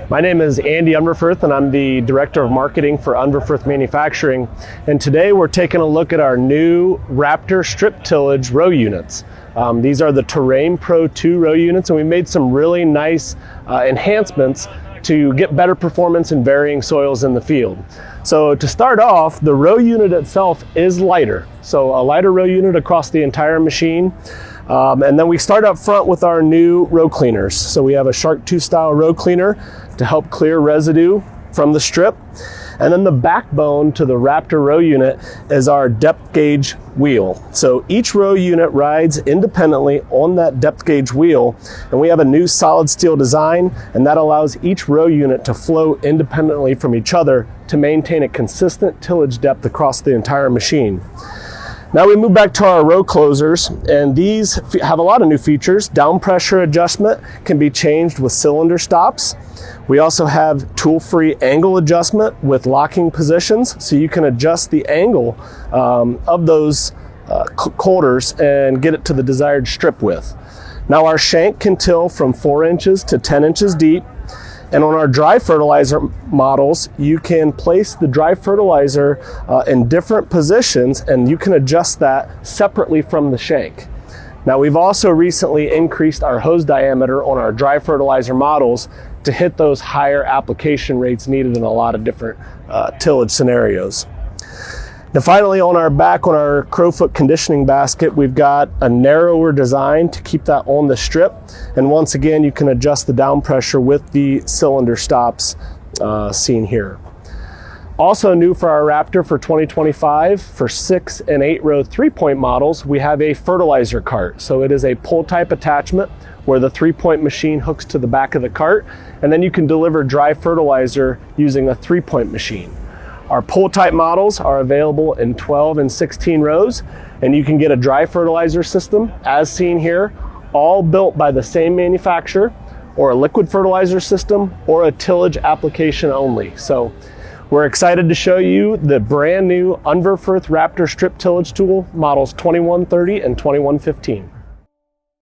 My name is Andy Unverferth and I'm the Director of Marketing for Unverferth Manufacturing. And today we're taking a look at our new Raptor strip tillage row units. These are the TerrainPro2 row units, and we made some really nice enhancements to get better performance in varying soils in the field. So to start off, the row unit itself is lighter. So a lighter row unit across the entire machine. And then we start up front with our new row cleaners. So we have a Shark 2 style row cleaner to help clear residue from the strip. And then the backbone to the Raptor row unit is our depth gauge wheel. So each row unit rides independently on that depth gauge wheel, and we have a new solid steel design, and that allows each row unit to flow independently from each other to maintain a consistent tillage depth across the entire machine. Now we move back to our row closers, and these have a lot of new features. Down pressure adjustment can be changed with cylinder stops. We also have tool-free angle adjustment with locking positions, so you can adjust the angle of those quarters and get it to the desired strip width. Now our shank can till from 4 inches to 10 inches deep. And on our dry fertilizer models, you can place the dry fertilizer in different positions, and you can adjust that separately from the shank. Now we've also recently increased our hose diameter on our dry fertilizer models to hit those higher application rates needed in a lot of different tillage scenarios. Now finally, on our back, on our crowfoot conditioning basket, we've got a narrower design to keep that on the strip. And once again, you can adjust the down pressure with the cylinder stops seen here. Also new for our Raptor for 2025, for 6 and 8 row 3-point models, we have a fertilizer cart. So it is a pull type attachment where the 3-point machine hooks to the back of the cart, and then you can deliver dry fertilizer using a 3-point machine. Our pull type models are available in 12 and 16 rows, and you can get a dry fertilizer system as seen here, all built by the same manufacturer, or a liquid fertilizer system, or a tillage application only. So we're excited to show you the brand new Unverferth Raptor strip tillage tool models 2130 and 2115.